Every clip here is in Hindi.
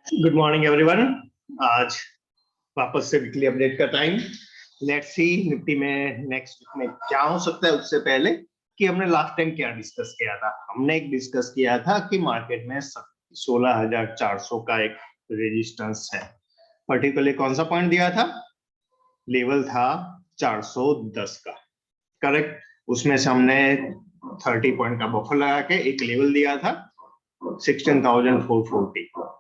Good morning everyone. आज वापस से वीकली अपडेट का टाइम। लेट्स सी निफ्टी में नेक्स्ट वीक में क्या हो सकता है। उससे पहले कि हमने लास्ट टाइम क्या डिस्कस किया था, हमने एक डिस्कस किया था कि मार्केट में 16,400 का एक रेजिस्टेंस है। पर्टिकुलरली कौन सा पॉइंट दिया था? लेवल था 410 का, करेक्ट। उसमें से हमने 30 पॉइंट का बफर लगा के एक लेवल दिया था 16,440।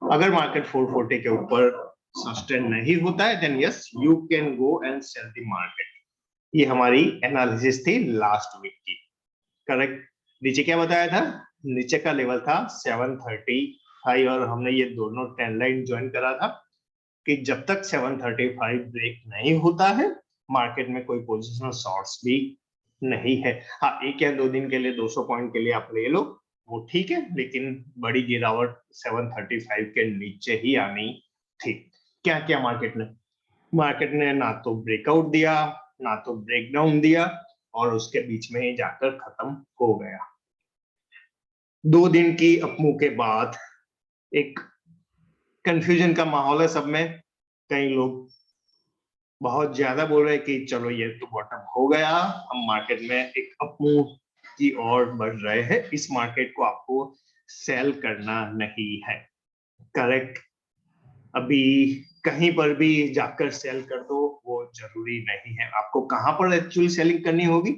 अगर मार्केट 440 के ऊपर सस्टेन नहीं होता है then yes you can go and sell the market. ये हमारी एनालिसिस थी लास्ट वीक की, करेक्ट। नीचे क्या बताया था? नीचे का लेवल था 735 और हमने ये दोनों ट्रेंड लाइन ज्वाइन करा था कि जब तक 735 ब्रेक नहीं होता है मार्केट में कोई पोजिशनल शॉर्ट्स भी नहीं है। हाँ, एक या दो दिन के लिए 200 पॉइंट के लिए आप ले लो, वो ठीक है, लेकिन बड़ी गिरावट 735 के नीचे ही आनी थी। क्या क्या मार्केट ने ना तो ब्रेकआउट दिया ना तो ब्रेकडाउन दिया और उसके बीच में ही जाकर खत्म हो गया। 2 दिन की अपमूव के बाद एक कंफ्यूजन का माहौल है सब में। कई लोग बहुत ज्यादा बोल रहे हैं कि चलो ये तो बॉटम हो गया, हम मार्केट में एक अपमूव की ओर बढ़ रहे हैं, इस मार्केट को आपको सेल करना नहीं है, करेक्ट। अभी कहीं पर भी जाकर सेल कर दो वो जरूरी नहीं है। आपको कहां पर एक्चुअली सेलिंग करनी होगी?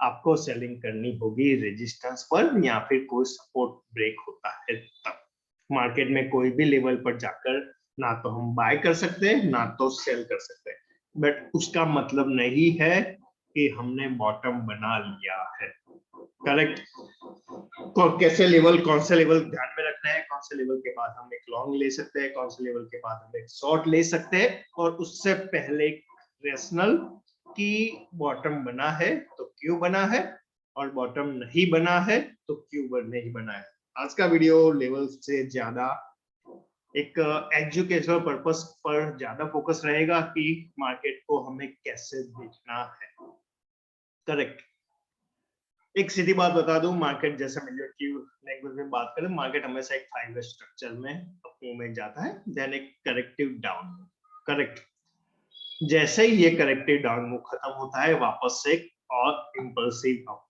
आपको सेलिंग करनी होगी रेजिस्टेंस पर या फिर कोई सपोर्ट ब्रेक होता है तब। मार्केट में कोई भी लेवल पर जाकर ना तो हम बाय कर सकते हैं ना तो सेल कर सकते हैं, बट उसका मतलब नहीं है कि हमने बॉटम बना लिया है, करेक्ट। कैसे लेवल, कौन से लेवल ध्यान में रखना है, कौन से लेवल के बाद हम एक लॉन्ग ले सकते हैं, कौन से लेवल के बाद हम एक शॉर्ट ले सकते हैं, और उससे पहले रेशनल कि बॉटम बना है तो क्यों बना है और बॉटम नहीं बना है तो क्यों नहीं बना है। आज का वीडियो लेवल से ज्यादा एक एजुकेशनल पर्पस पर ज्यादा फोकस रहेगा कि मार्केट को हमें कैसे देखना है, करेक्ट। एक सीधी बात बता दूं, मार्केट जैसे लैंग्वेज में बात करें, मार्केट हमेशा एक 5 स्ट्रक्चर में अपमूव में जाता है, देन एक करेक्टिव डाउन, करेक्ट। जैसे ही ये करेक्टिव डाउन मूव खत्म होता है वापस से और इंपल्सिव अप।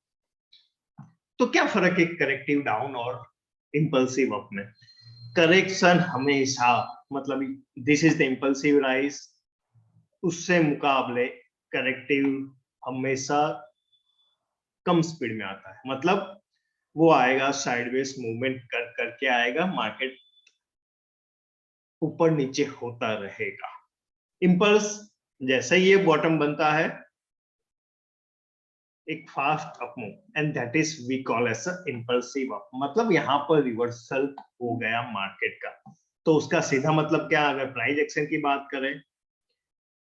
तो क्या फर्क है करेक्टिव डाउन और इंपल्सिव अप में? करेक्शन हमेशा मतलब this is the impulsive rise, उससे मुकाबले करेक्टिव हमेशा कम स्पीड में आता है। मतलब वो आएगा साइडवेज मूवमेंट कर करके आएगा, मार्केट ऊपर नीचे होता रहेगा। इंपल्स जैसे ही ये बॉटम बनता है एक fast up move and that is we call as impulsive up. मतलब यहाँ पर रिवर्सल हो गया मार्केट का। तो उसका सीधा मतलब क्या, अगर प्राइस एक्शन की बात करें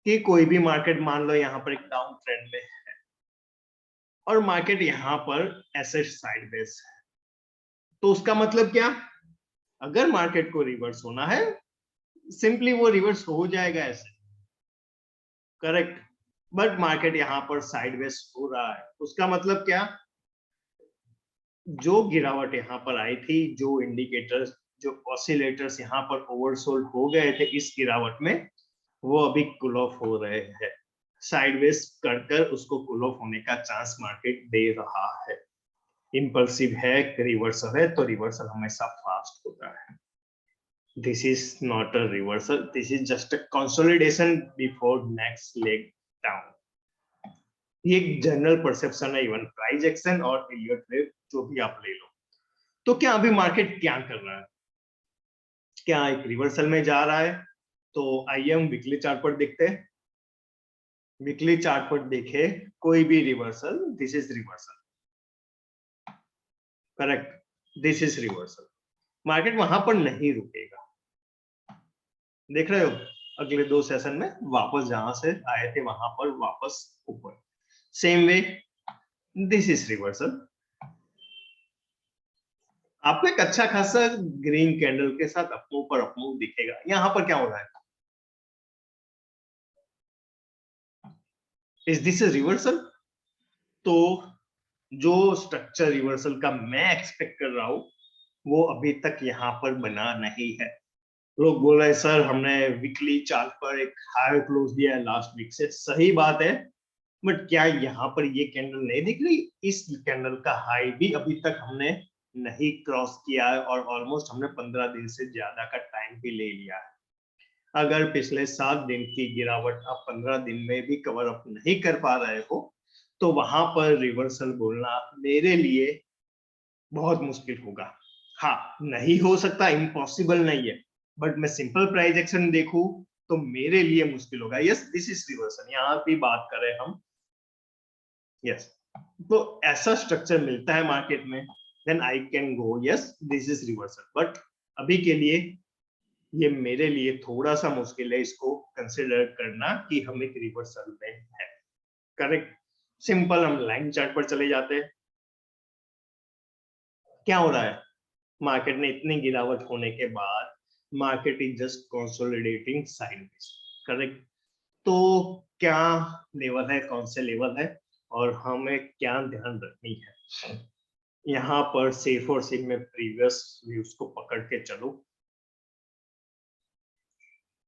कि कोई भी मार्केट मान लो यहाँ पर एक डाउन ट्रेंड में है और मार्केट यहाँ पर ऐसे साइडवेज है, तो उसका मतलब क्या? अगर मार्केट को रिवर्स होना है सिंपली वो रिवर्स हो जाएगा ऐसे, करेक्ट। बट मार्केट यहाँ पर साइडवेज हो रहा है, उसका मतलब क्या? जो गिरावट यहाँ पर आई थी, जो इंडिकेटर्स, जो ऑसिलेटर्स यहाँ पर ओवरसोल्ड हो गए थे इस गिरावट में, वो अभी कूल ऑफ हो रहे हैं। साइडवेज कर उसको कूल ऑफ होने का चांस मार्केट दे रहा है। इंपल्सिव है, रिवर्सल है, तो रिवर्सल हमेशा फास्ट होता है। This is not a reversal, this is just a consolidation before next leg down. ये एक जनरल परसेप्शन है, इवन प्राइस एक्शन और एलियट वेव जो भी आप ले लो। तो क्या अभी मार्केट क्या कर रहा है? क्या एक रिवर्सल में जा रहा है? तो आइए हम वीकली चार्ट पर देखते हैं। वीकली चार्ट पर देखे कोई भी reversal, this is reversal, correct, this is reversal. Market वहां पर नहीं रुकेगा, देख रहे हो। अगले 2 सेशन में वापस जहां से आए थे वहां पर वापस ऊपर। Same way this is reversal. आपको एक अच्छा खासा ग्रीन कैंडल के साथ अपमूव पर अपमूव दिखेगा। यहां पर क्या हो रहा है? Is this A reversal? तो जो स्ट्रक्चर रिवर्सल का मैं एक्सपेक्ट कर रहा हूं वो अभी तक यहां पर बना नहीं है। लोग बोल रहे हैं सर हमने वीकली चार्ट पर एक हाई क्लोज दिया है लास्ट वीक से, सही बात है, बट क्या यहाँ पर ये कैंडल नहीं दिख रही? इस कैंडल का हाई भी अभी तक हमने नहीं क्रॉस किया है और ऑलमोस्ट हमने 15 दिन से ज्यादा का टाइम भी ले लिया है। अगर पिछले 7 दिन की गिरावट आप 15 दिन में भी कवर अप नहीं कर पा रहे हो तो वहां पर रिवर्सल बोलना मेरे लिए बहुत मुश्किल होगा। हाँ, नहीं हो सकता, इम्पॉसिबल नहीं है, बट मैं सिंपल प्राइस एक्शन देखूं तो मेरे लिए मुश्किल होगा। यस, दिस इज रिवर्सल, यहाँ भी बात करें हम। यस, तो ऐसा स्ट्रक्चर मिलता है मार्केट में, then I can go yes this is reversal, but अभी के लिए ये मेरे लिए थोड़ा सा मुश्किल है इसको कंसिडर करना कि हम एक रिवर्सल में है। करेक्ट, सिंपल हम लाइन चार्ट पर चले जाते हैं। क्या हो रहा है? मार्केट में इतनी गिरावट होने के बाद market is just consolidating sideways. Correct, तो क्या लेवल है, कौन से लेवल है और हमें क्या ध्यान रखनी है यहाँ पर? सेफ और सिम में प्रीवियस व्यूज को पकड़ के चलो।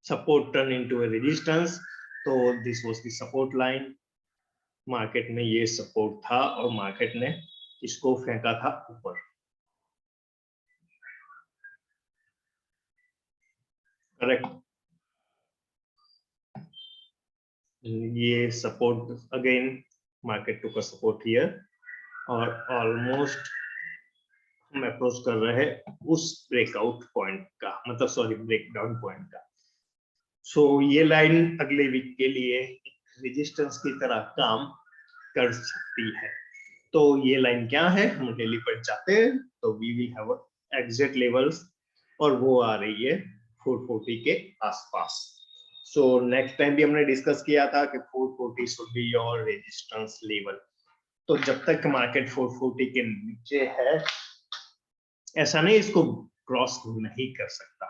सपोर्ट टर्न इनटू ए रेजिस्टेंस, तो this was the support line. Market में ये सपोर्ट था और मार्केट ने इसको फेंका था ऊपर। करेक्ट, ये सपोर्ट अगेन मार्केट टू का सपोर्ट हियर और ऑलमोस्ट हम अप्रोच कर रहे हैं उस ब्रेकआउट पॉइंट का, मतलब सॉरी ब्रेकडाउन पॉइंट का। सो ये लाइन अगले वीक के लिए रेजिस्टेंस की तरह काम कर सकती है। तो ये लाइन क्या है? हम डेली पर जाते हैं तो we will have exact levels और वो आ रही है 440 के आसपास। सो नेक्स्ट टाइम भी हमने डिस्कस किया था कि 440 should be your resistance level. तो जब तक मार्केट 440 के नीचे है, ऐसा नहीं इसको क्रॉस नहीं कर सकता,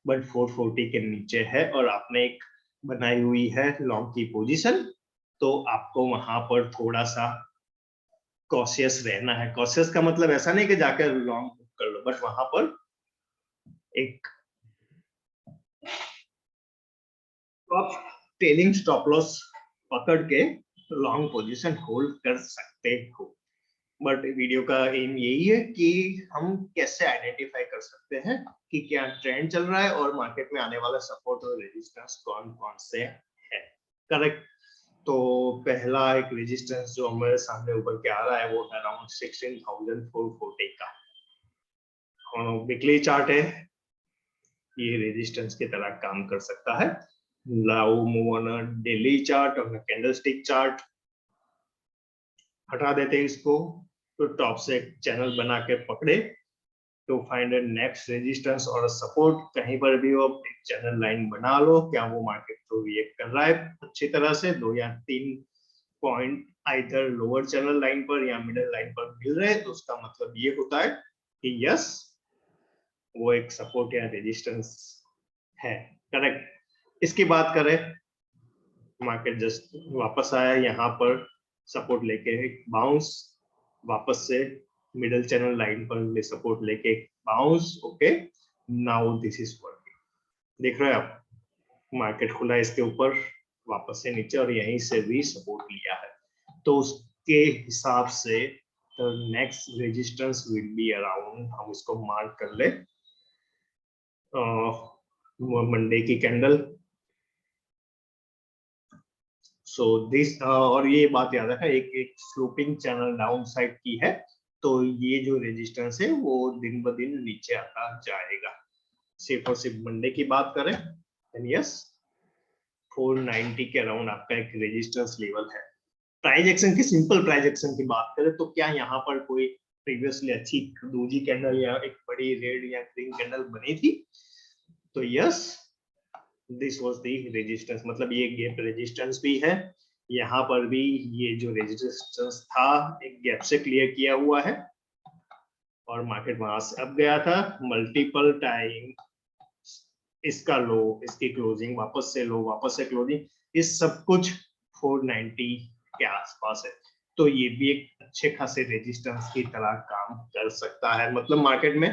बट 440 के नीचे है और आपने एक बनाई हुई है लॉन्ग की पोजीशन, तो आपको वहां पर थोड़ा सा कॉशियस रहना है। कॉशियस का मतलब ऐसा नहीं कि जाकर लॉन्ग कर लो, बट वहां पर एक टेलिंग स्टॉप लॉस पकड़ के लॉन्ग पोजीशन होल्ड कर सकते हो। बट वीडियो का एम यही है कि हम कैसे आइडेंटिफाई कर सकते हैं कि क्या ट्रेंड चल रहा है और मार्केट में आने वाला सपोर्ट और रेजिस्टेंस कौन कौन से है। करेक्ट, तो पहला एक रेजिस्टेंस जो हमारे सामने ऊपर के आ रहा है वो है अराउंड 16,440 का वीकली चार्ट है। ये रेजिस्टेंस की तरह काम कर सकता है। Now move on a daily chart और कैंडलस्टिक चार्ट। हटा देते हैं इसको, तो टॉप से एक चैनल बना के पकड़े तो फाइंड नेक्स्ट रेजिस्टेंस और सपोर्ट। कहीं पर भी हो एक चैनल लाइन बना लो, क्या वो मार्केट को रिएक्ट कर रहा है अच्छी तरह से? 2 या 3 point either lower channel line पर या मिडिल लाइन पर मिल रहे हैं तो उसका मतलब ये होता है कि यस वो एक सपोर्ट या रेजिस्टेंस है। करेक्ट, इसकी बात करें, मार्केट जस्ट वापस आया यहाँ पर सपोर्ट लेके बाउंस, वापस से मिडिल चैनल लाइन पर सपोर्ट लेके bounce. Okay, now this is working. देख रहे हैं आप, मार्केट खुला है इसके ऊपर, वापस से नीचे और यहीं से भी सपोर्ट लिया है, तो उसके हिसाब से next resistance will be around, हम इसको मार्क कर ले, मंडे की कैंडल। सो दिस और ये बात याद रखा, एक एक स्लोपिंग चैनल डाउन साइड की है, तो ये जो रेजिस्टेंस है वो दिन ब दिन नीचे आता जाएगा। सिर्फ और सिर्फ मंडे की बात करें, यस 490 के अराउंड आपका एक रेजिस्टेंस लेवल है। प्राइस एक्शन की, सिंपल प्राइस एक्शन की बात करें तो क्या यहाँ पर कोई प्रीवियसली अच्छी दूजी कैंडल या एक बड़ी रेड या ग्रीन कैंडल बनी थी? तो yes this was the resistance, मतलब ये गैप रेजिस्टेंस भी है। यहाँ पर भी ये जो रेजिस्टेंस था एक गैप से क्लियर किया हुआ है और मार्केट वहां से अब गया था मल्टीपल टाइम, इसका लो, इसकी क्लोजिंग, वापस से लो, वापस से क्लोजिंग, इस सब कुछ 490 के आसपास है, तो ये भी एक अच्छे खासे रेजिस्टेंस की तरह काम कर सकता है। मतलब मार्केट में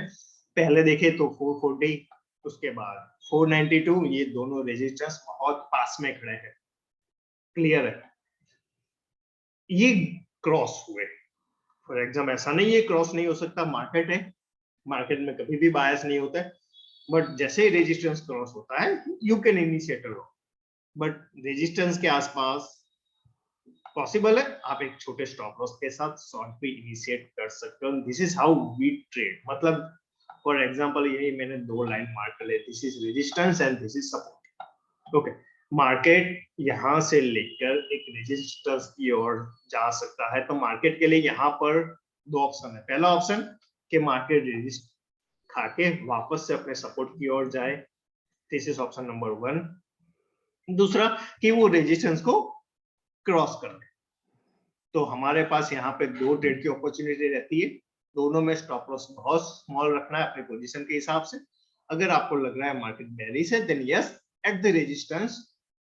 पहले देखे तो 440 उसके बाद 492, ये दोनों रेजिस्टेंस बहुत पास में खड़े हैं, क्लियर है, ये क्रॉस हुए। फॉर एग्जाम्पल ऐसा नहीं है क्रॉस नहीं हो सकता, मार्केट है, मार्केट में कभी भी बायस नहीं होता है, बट जैसे ही रेजिस्टेंस क्रॉस होता है you can initiate a long, but resistance के आसपास पॉसिबल है आप एक छोटे स्टॉप लॉस के साथ शॉर्ट भी इनिशिएट कर सकते हो। This is how we trade, मतलब फॉर एग्जांपल यही मैंने दो लाइन मार्क कर ली, this is resistance and this is support. Okay, market यहां से लेकर एक रेजिस्टेंस की ओर जा सकता है, तो मार्केट के लिए यहाँ पर दो ऑप्शन है। पहला ऑप्शन कि मार्केट रेजिस्ट खा के वापस से अपने सपोर्ट की ओर जाए, दिस इज ऑप्शन नंबर 1। दूसरा कि वो रेजिस्टेंस को क्रॉस कर ले। तो हमारे पास यहाँ पे दो ट्रेड की अपॉर्चुनिटी रहती है, दोनों में स्टॉप लॉस बहुत स्मॉल रखना है अपने पोजीशन के हिसाब से। अगर आपको लग रहा है मार्केट बेरिश है, then yes at the resistance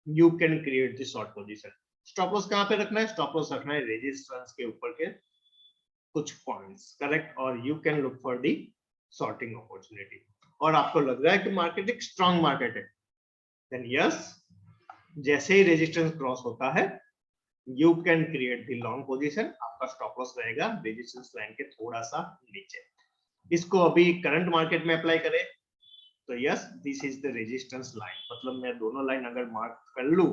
you can create the short position. Stop loss कहाँ पे रखना है? स्टॉप लॉस रखना है रेजिस्टेंस के ऊपर के कुछ पॉइंट्स, करेक्ट, और you can look for the shorting opportunity. और आपको लग रहा है कि मार्केट एक स्ट्रॉन्ग मार्केट है, देन यस जैसे ही रेजिस्टेंस क्रॉस होता है you can create the long position, आपका स्टॉप लॉस रहेगा रेजिस्टेंस लाइन के थोड़ा सा नीचे। इसको अभी करंट मार्केट में अप्लाई करें तो yes this is the resistance line, मतलब मैं दोनों लाइन अगर मार्क कर लूं,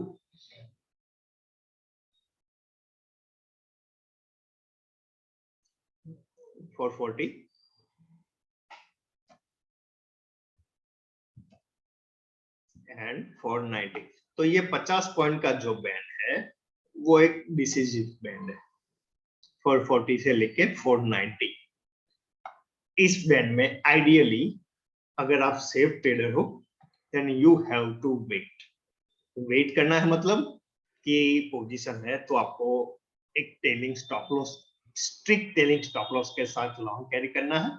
फॉर 40 एंड 490, तो ये 50 पॉइंट का जो बैंड है वो एक डिसिसिव बैंड है, 440 से लेके 490। इस बैंड में आइडियली अगर आप सेफ ट्रेडर हो then you have to wait करना है, मतलब कि पोजीशन है तो आपको एक trailing stop loss, strict trailing stop loss के साथ लॉन्ग कैरी करना है,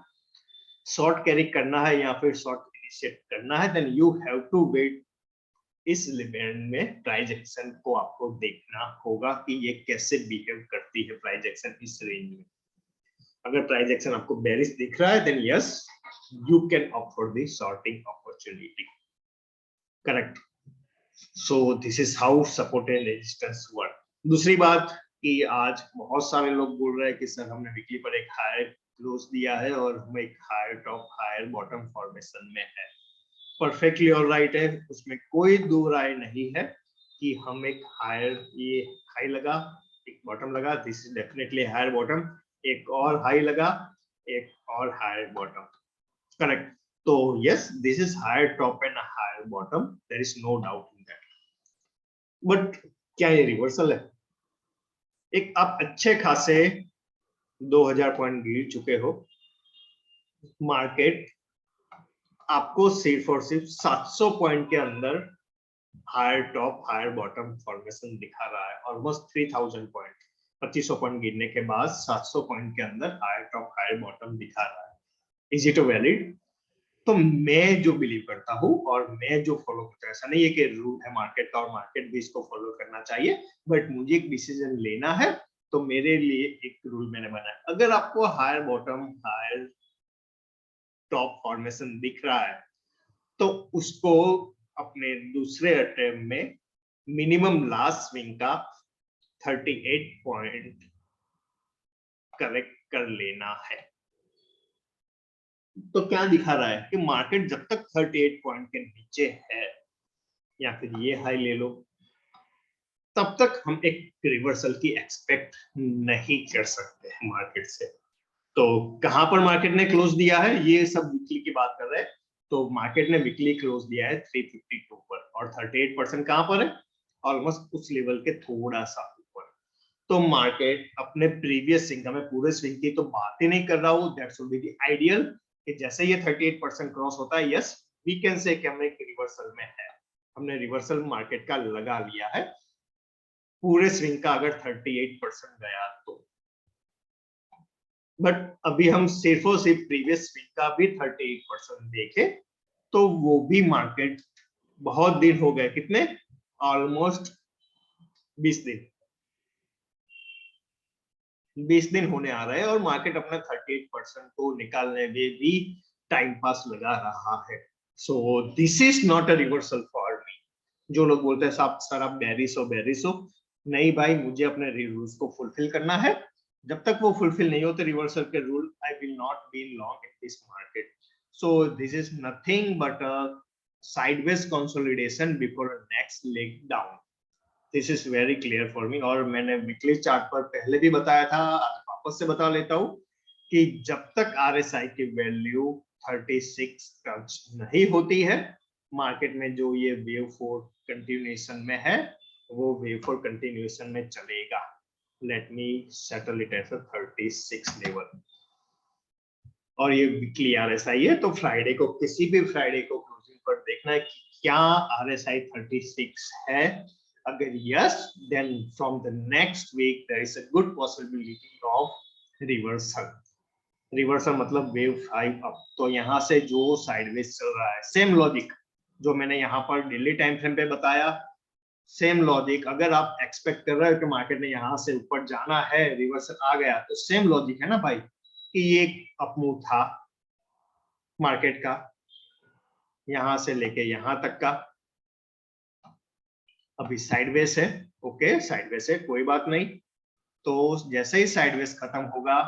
शॉर्ट कैरी करना है या फिर शॉर्ट इनिशिएट करना है, then you have to wait. इस बैंड में प्राइस एक्शन को आपको देखना होगा कि ये कैसे बिहेव करती है प्राइस एक्शन इस रेंज में। अगर प्राइस एक्शन आपको बेरिश दिख रहा है then yes you can opt for the shorting opportunity, correct. So this is how support and resistance work. दूसरी बात कि आज बहुत सारे लोग बोल रहे हैं कि सर हमने वीकली पर एक हायर क्लोज दिया है और हम एक higher top higher bottom formation में है, परफेक्टली ऑलराइट है, उसमें कोई दो राय नहीं है कि हम एक हायर, ये हाई लगा एक बॉटम लगा, this is definitely higher bottom, एक और हाई लगा एक और हायर बॉटम, करेक्ट। तो yes this is higher top and higher bottom, there is no doubt in that, but क्या ये रिवर्सल है? एक आप अच्छे खासे 2000 पॉइंट गिर चुके हो, मार्केट आपको सिर्फ और सिर्फ 700 पॉइंट के अंदर higher top higher bottom formation दिखा रहा है, ऑलमोस्ट 3000 पॉइंट, 2500 पॉइंट गिरने के बाद 700 पॉइंट के अंदर हायर टॉप हायर बॉटम दिखा रहा है। Is it valid? तो मैं जो बिलीव करता हूँ और मैं जो फॉलो करता हूँ, ऐसा नहीं है कि रूल है मार्केट का और मार्केट भी इसको फॉलो करना चाहिए, बट मुझे एक डिसीजन लेना है तो मेरे लिए एक रूल मैंने बनाया, अगर आपको higher bottom higher top formation दिख रहा है तो उसको अपने दूसरे अटेम्प्ट में मिनिमम लास्ट स्विंग का 38 पॉइंट करेक्ट कर लेना है। तो क्या दिखा रहा है कि मार्केट जब तक 38 पॉइंट के नीचे है या फिर ये हाई ले लो, तब तक हम एक रिवर्सल की एक्सपेक्ट नहीं कर सकते हैं मार्केट से। तो कहां पर मार्केट ने क्लोज दिया है, ये सब वीकली की बात कर रहे हैं, तो मार्केट ने वीकली क्लोज दिया है 352 पर और 38% कहां पर है? ऑलमोस्ट उस लेवल के थोड़ा सा ऊपर। तो मार्केट अपने प्रीवियस स्विंग का, मैं पूरे स्विंग की तो बात ही नहीं कर रहा हूँ, that should be the ideal, कि जैसे ये 38% क्रॉस होता है यस वी कैन से कि हम एक रिवर्सल में है, हमने रिवर्सल मार्केट का लगा लिया है पूरे स्विंग का अगर 38% गया तो। बट अभी हम सिर्फ और सिर्फ प्रीवियस स्विंग का भी 38% देखे तो वो भी मार्केट बहुत दिन हो गए, कितने, ऑलमोस्ट 20 दिन, 20 दिन होने आ रहे हैं और मार्केट अपना 38% को निकालने में भी टाइम पास लगा रहा है। सो this is not a reversal for me. जो लोग बोलते हैं साहब सर आप बेरिश हो, नहीं भाई, मुझे अपने रूल्स को फुलफिल करना है। जब तक वो फुलफिल नहीं होते रिवर्सल के rule, I will not be long in this market. So this is nothing but a sideways consolidation before next leg down. This is very clear for me. और मैंने वीकली चार्ट पर पहले भी बताया था, आज वापस से बता लेता हूँ कि जब तक आरएसआई की वैल्यू 36 टच नहीं होती है, मार्केट में जो ये वेव 4 कंटिन्यूएशन में है, वो वेव 4 कंटिन्यूएशन में चलेगा। Let me settle it as 36 level. और ये वीकली आरएसआई है, तो फ्राइडे को, किसी भी फ्राइडे को क्लोजिंग पर देखना है कि क्या आरएसआई 36 है। अगर yes, then from the next week there is a good possibility of reversal. Reversal मतलब वेव 5 अप। तो यहाँ से जो साइडवेज चल रहा है, सेम लॉजिक जो मैंने यहाँ पर डेली टाइम फ्रेम पे बताया, सेम लॉजिक। अगर आप एक्सपेक्ट कर रहे हो कि मार्केट ने यहाँ से ऊपर जाना है, रिवर्सल आ गया, तो सेम लॉजिक है ना भाई, कि ये अपमूव था मार्केट का, यहां से लेके यहां तक का। अभी साइडवेज है, ओके साइडवेज है, कोई बात नहीं। तो जैसे ही साइडवेज खत्म होगा,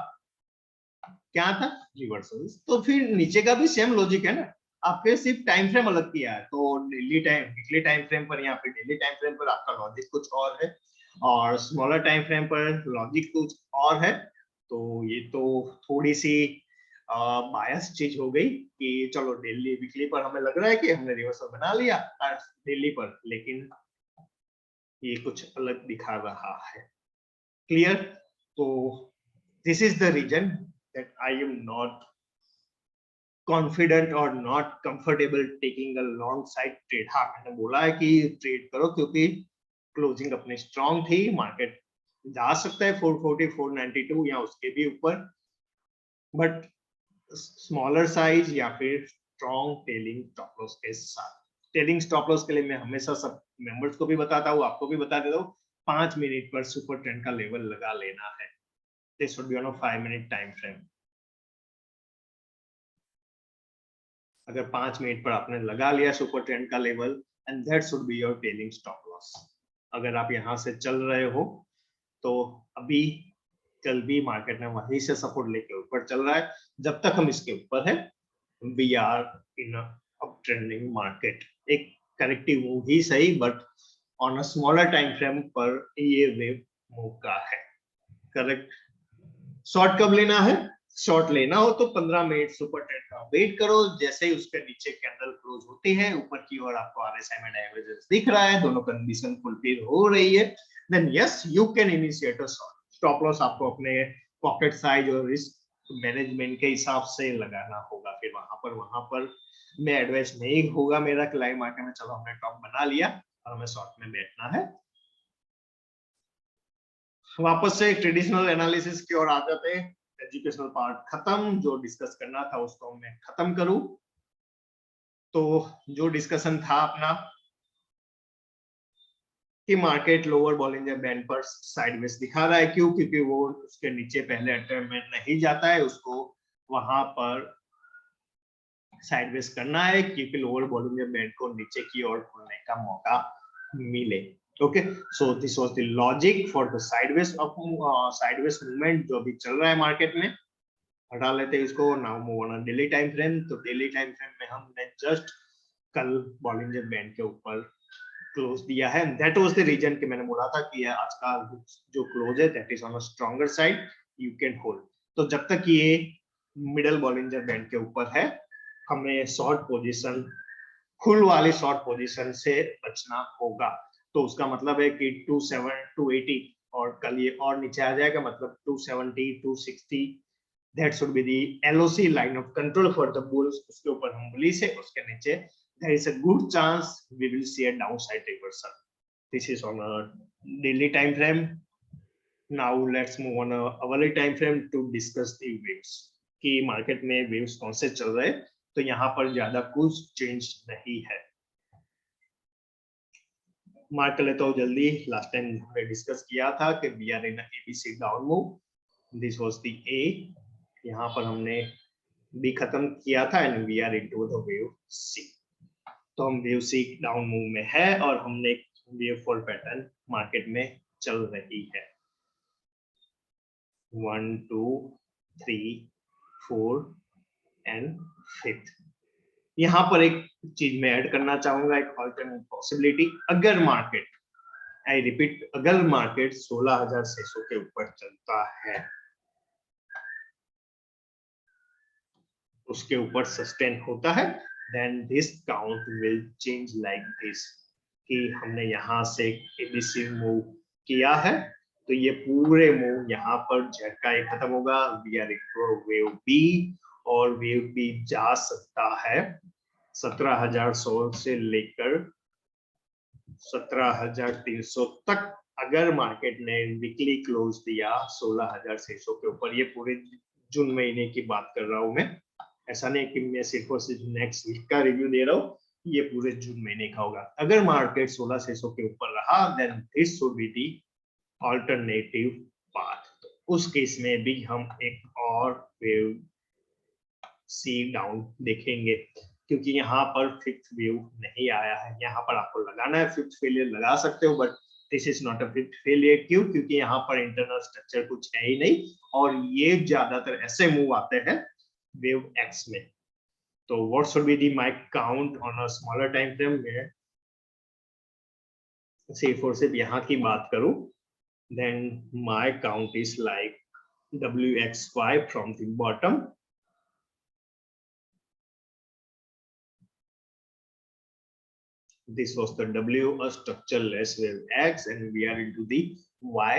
क्या था, रिवर्सल। तो फिर नीचे का भी सेम लॉजिक है ना, आपके सिर्फ टाइम फ्रेम अलग किया है। तो daily time, weekly time frame पर, यहाँ पे डेली टाइम फ्रेम पर आपका लॉजिक कुछ और है, और स्मॉलर टाइम फ्रेम पर लॉजिक कुछ और है। तो ये तो थोड़ी सी बायस चीज हो गई कि चलो डेली वीकली पर हमें लग रहा है कि हमने रिवर्सल बना लिया डेली पर, लेकिन ये कुछ अलग दिखा रहा है। क्लियर? तो this is the reason that I am not confident और not comfortable taking a long side trade. हाँ, मैंने बोला है कि ट्रेड करो क्योंकि क्लोजिंग अपनी स्ट्रांग थी, मार्केट जा सकता है 440 492 या उसके भी ऊपर, बट स्मॉलर साइज या फिर स्ट्रॉन्ग टेलिंग स्टॉप लॉस के साथ। टेलिंग स्टॉप लॉस के लिए मैं हमेशा सब मेंबर्स को भी बताता हूँ, आपको भी बता देता हूँ, 5 मिनट पर सुपर ट्रेंड का लेवल लगा लेना है। This should be on a 5 minute time frame. अगर 5 मिनट पर आपने लगा लिया सुपर ट्रेंड का level, and that should be your telling stop loss. अगर आप यहां से चल रहे हो, तो अभी कल भी मार्केट में वहीं से सपोर्ट लेके ऊपर चल रहा है, जब तक हम इसके ऊपर है, we are in up trending market. एक करेक्टिव मूव ही सही, but on a smaller time frame पर ये वेव मूव का है। करेक्ट? शॉर्ट कब लेना है? शॉर्ट लेना हो तो 15 मिनट सुपर ट्रेंड का वेट करो, जैसे ही उसके नीचे कैंडल क्लोज होती है, ऊपर की ओर आपको आरएसआई में डाइवर्जेंस दिख रहा है, दोनों कंडीशन फुलफिल हो रही है, then yes you can initiate a short. Stop loss आपको अपने पॉकेट साइज और रिस्क मैनेजमेंट के हिसाब से लगाना होगा। फिर वहां पर मैं एडवाइस नहीं होगा मेरा कि लाइव मार्केट में चलो हमने टॉप बना लिया और हमें शॉर्ट में बैठना है। वापस से ट्रेडिशनल एनालिसिस की ओर आ जाते हैं। एजुकेशनल पार्ट खत्म, जो डिस्कस करना था उसको मैं खत्म करूं। तो जो डिस्कशन था अपना कि मार्केट लोअर बॉलिंजर बैंड पर साइडवेज दिखा रहा है, क्यों? क्योंकि वो उसके नीचे पहले अटेम्प्ट में नहीं जाता है, उसको वहां पर साइडवेज करना है क्योंकि लोअर बॉलिंजर बैंड को नीचे की ओर खुलने का मौका मिले। Okay, so this was the logic for the sideways movement जो भी चल रहा है मार्केट में। हटा लेते हैं इसको। Now move on daily time frame. तो डेली टाइम फ्रेम में हमने जस्ट कल बॉलिंजर बैंड के ऊपर क्लोज दिया है, दैट वाज द रीजन कि मैंने बोला था कि आज का जो क्लोज है that is on a stronger side, you can hold. तो जब तक ये मिडल बॉलिंजर बैंड के ऊपर है, हमें शॉर्ट पोजीशन, फुल वाली शॉर्ट पोजीशन से बचना होगा। तो उसका मतलब है कि 27 280 और कल ये और नीचे आ जाएगा, मतलब 270 260, that should be the LOC line of control for the bulls। उसके ऊपर हम bullish है, उसके नीचे there is a good chance we will see a downside reversal। This is on a daily time frame। Now let's move on a hourly time frame to discuss the waves कि मार्केट में waves कौन से चल रहे हैं। तो यहाँ पर ज्यादा कुछ चेंज नहीं है। मार्क कर लेता हूँ जल्दी। लास्ट टाइम हमने डिस्कस किया था कि we are in ABC down move, this was the A. यहाँ पर हमने बी खत्म किया था and we are into the wave C. तो हम वेव सी डाउन मूव में है और हमने वेव फॉल पैटर्न मार्केट में चल रही है 1 2 3 4 एंड 5th। यहाँ पर एक चीज मैं ऐड करना चाहूंगा, एक ऑल्टरनेट पॉसिबिलिटी। अगर मार्केट, आई रिपीट, अगर मार्केट 16,600 के ऊपर चलता है, उसके ऊपर सस्टेन होता है, then this count will change like this, कि हमने यहाँ से एबीसी मूव किया है तो ये पूरे मूव यहाँ पर झटका एक खत्म होगा, we are into wave B, और वेव बी जा सकता है 17,100 से लेकर 17,300 तक। अगर मार्केट ने वीकली क्लोज दिया 16,600 के ऊपर, ये पूरे जून महीने की बात कर रहा हूं मैं, ऐसा नहीं कि मैं सिर्फ और सिर्फ नेक्स्ट वीक का रिव्यू दे रहा हूँ, ये पूरे जून महीने का होगा। अगर मार्केट 16,600 के ऊपर रहा, then this should be the alternative path. तो उस केस में भी हम एक और वेव सी डाउन देखेंगे, क्योंकि यहाँ पर फिफ्थ वेव नहीं आया है। यहाँ पर आपको लगाना है फिफ्थ फेलियर, लगा सकते हो, but this is not a fifth failure. क्यों? क्योंकि यहाँ पर इंटरनल स्ट्रक्चर कुछ है ही नहीं, और ये ज्यादातर ऐसे मूव आते हैं वेव एक्स में। तो what should be the my count on a smaller time frame में, सिर्फ सिर्फ यहाँ की बात करूं, then my count is like WXY from the bottom. This was the W, a structureless wave X, and we are into the Y.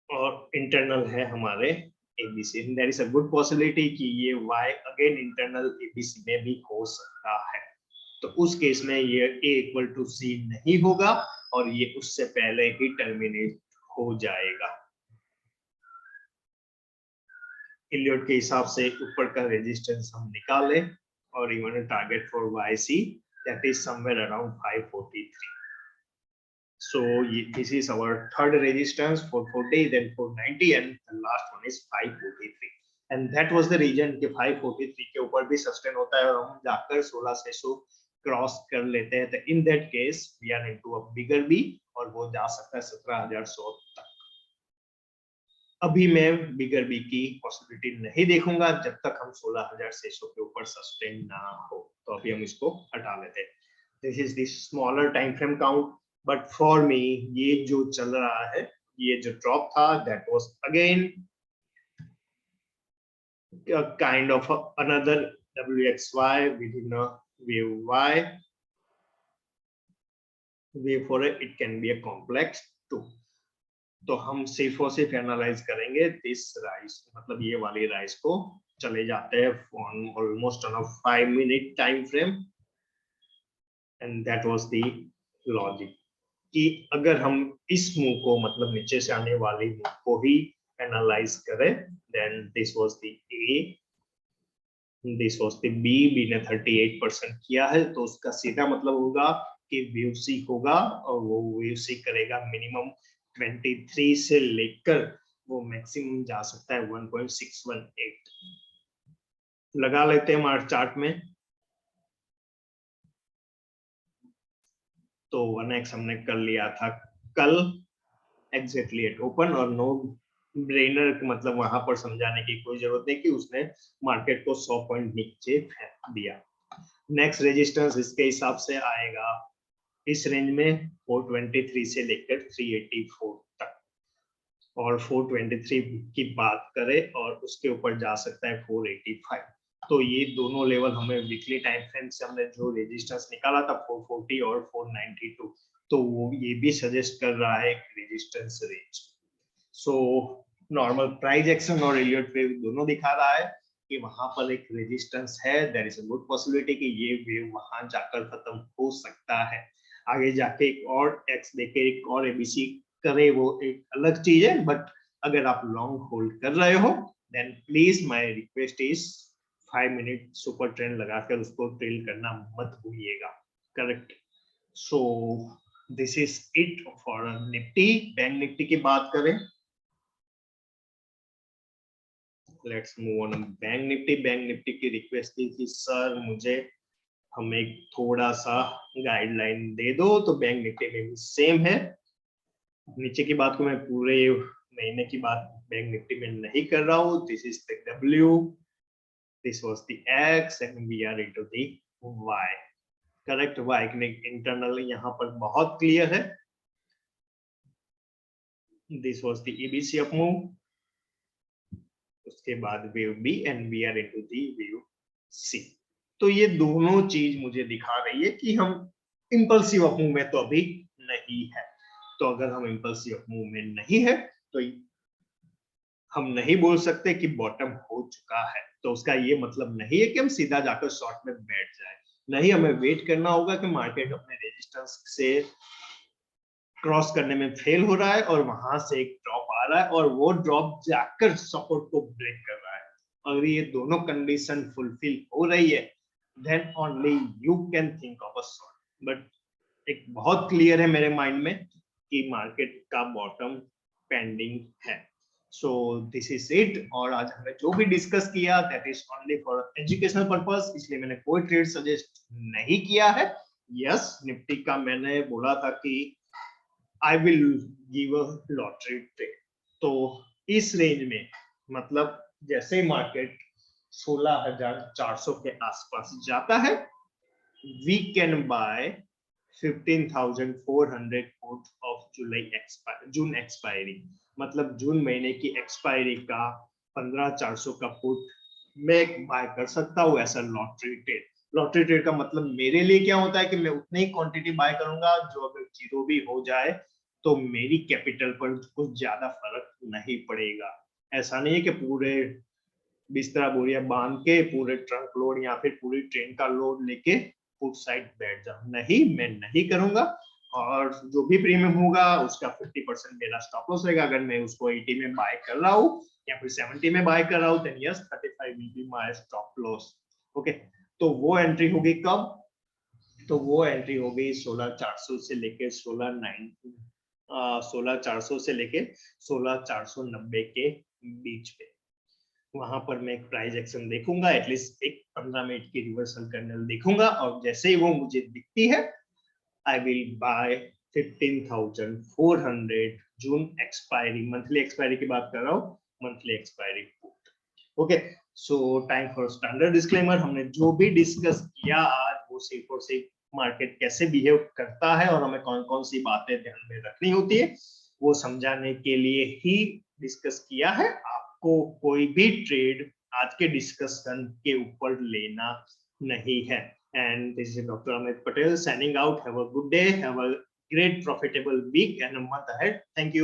और इंटरनल है हमारे ABC. There is a good possibility कि ये Y again इंटरनल ABC में भी हो सकता है। तो उस केस में ये A equal to C नहीं होगा और ये उससे पहले ही टर्मिनेट हो जाएगा। इलियट के हिसाब से ऊपर का रेजिस्टेंस हम निकालें और even target for YC that is somewhere around 543. So this is our third resistance, 440, then 490, and the last one is 543. And that was the reason कि 543 के ऊपर भी सस्टेन होता है और हम जाकर 1600 क्रॉस कर लेते हैं। तो in that case we are into a bigger B और वो जा सकता है 17,100 तक। अभी मैं बिगर बी की पॉसिबिलिटी नहीं देखूंगा जब तक हम 16,600 के ऊपर सस्टेन ना हो। तो अभी हम इसको हटा लेते हैं। This is the smaller time frame count, but for me ये जो चल रहा है, ये जो ड्रॉप था, that was again kind of another WXY within a wave Y. Wave for it can be a complex too. तो हम सिर्फ और सिर्फ एनालाइज करेंगे दिस राइज, मतलब ये वाली राइज को चले जाते हैं almost on a 5 minute time frame, and that was the logic कि अगर हम इस मूव को, मतलब नीचे से आने वाली मूव को ही एनालाइज करें, then this was the A, this was the B ने 38% किया है, तो उसका सीधा मतलब होगा कि वेव सी होगा और वो वेव सी करेगा मिनिमम 23 से लेकर वो मैक्सिमम जा सकता है 1.618। लगा लेते हैं हमारे चार्ट में। तो 1x हमने कर लिया था कल एग्जैक्टली एट ओपन, और नो ब्रेनर, मतलब वहां पर समझाने की कोई जरूरत नहीं कि उसने मार्केट को 100 पॉइंट नीचे फेंक दिया। नेक्स्ट रेजिस्टेंस इसके हिसाब से आएगा इस रेंज में 423 से लेकर 384 तक, और 423 की बात करें और उसके ऊपर जा सकता है 485। तो ये दोनों लेवल हमें वीकली टाइम फ्रेम से हमने जो रेजिस्टेंस निकाला था 440 और 492, तो वो ये भी सजेस्ट कर रहा है एक resistance range. So normal price action और एलियट वेव दोनों दिखा रहा है कि वहां पर एक रेजिस्टेंस है, there is a good possibility कि ये वेव वहां जाकर खत्म हो सकता है। आगे जाके एक और एक्स देके एक और एबीसी करे, वो एक अलग चीज है, बट अगर आप लॉन्ग होल्ड कर रहे हो, then please my request is 5 minute super trend लगाकर उसको ट्रेल करना मत भूलिएगा। Correct. So this is it for Nifty. Bank Nifty की बात करें let's move on bank Nifty. Bank Nifty की रिक्वेस्ट थी कि सर मुझे हमें थोड़ा सा गाइडलाइन दे दो, तो बैंक निफ्टी में भी सेम है। नीचे की बात को मैं पूरे महीने की बात बैंक निफ्टी में नहीं कर रहा हूँ। This is the W, this was the X and we are into the Y। Correct, Y internal यहाँ पर बहुत क्लियर है। This was the ABC up move, उसके बाद wave B and we are into the wave C। तो ये दोनों चीज मुझे दिखा रही है कि हम इंपल्सिव अप मूव में तो अभी नहीं है। तो अगर हम इंपल्सिव अप मूव में नहीं है तो हम नहीं बोल सकते कि बॉटम हो चुका है। तो उसका ये मतलब नहीं है कि हम सीधा जाकर शॉर्ट में बैठ जाए। नहीं, हमें वेट करना होगा कि मार्केट अपने रेजिस्टेंस से क्रॉस करने में फेल हो रहा है और वहां से एक ड्रॉप आ रहा है और वो ड्रॉप जाकर सपोर्ट को ब्रेक कर रहा है। अगर ये दोनों कंडीशन फुलफिल हो रही है then only you can think of a short. But एक बहुत क्लियर है मेरे माइंड में कि मार्केट का बॉटम पेंडिंग है। सो दिस इज इट। और आज हमने जो भी डिस्कस किया that is only for educational purpose, इसलिए मैंने कोई ट्रेड सजेस्ट नहीं किया है। यस, निफ्टी का मैंने बोला था कि I will give a lottery trade. तो इस रेंज में मतलब जैसे मार्केट 16,400 के आसपास जाता है we can buy 15,400 put of June expiry. मतलब जून महीने की एक्सपायरी का 15,400 का पुट मैं बाय कर सकता हूँ ऐसा लॉटरी ट्रेड। लॉटरी ट्रेड का मतलब मेरे लिए क्या होता है कि मैं उतनी ही क्वांटिटी बाय करूंगा जो अगर जीरो भी हो जाए तो मेरी कैपिटल पर कुछ ज्यादा फर्क नहीं पड़ेगा। ऐसा नहीं है कि पूरे बिस्तरा बोरिया बांध के पूरे ट्रंक लोड या फिर पूरी ट्रेन का लोड लेके फुट साइड बैठ जाऊं। नहीं, मैं नहीं करूंगा। और जो भी प्रीमियम होगा उसका 50% मेरा स्टॉप लॉस रहेगा। अगर मैं उसको 80 में बाय कर रहा हूँ या फिर 70 में बाय कर रहा हूँ then yes 35 will be my stop loss. Okay, तो वो एंट्री होगी कब? तो वो एंट्री हो गई 16,400 से लेके 16,400 से लेके 16,490 के बीच पे। वहां पर मैं एक प्राइस एक्शन देखूंगा, एटलीस्ट एक 15 मिनट की रिवर्सल कैंडल देखूंगा और जैसे ही वो मुझे दिखती है I will buy 15,400 June expiry, monthly expiry की बात कर रहा हूँ, monthly expiry put. Okay, so time for standard disclaimer. हमने जो भी डिस्कस किया आज वो सिर्फ और सिर्फ मार्केट कैसे बिहेव करता है और हमें कौन कौन सी बातें ध्यान में रखनी होती है वो समझाने के लिए ही डिस्कस किया है। आपको कोई भी ट्रेड आज के डिस्कशन के ऊपर लेना नहीं है। And this is Dr. Amit Patel signing out. Have a good day. Have a great profitable week and a month ahead. Thank you.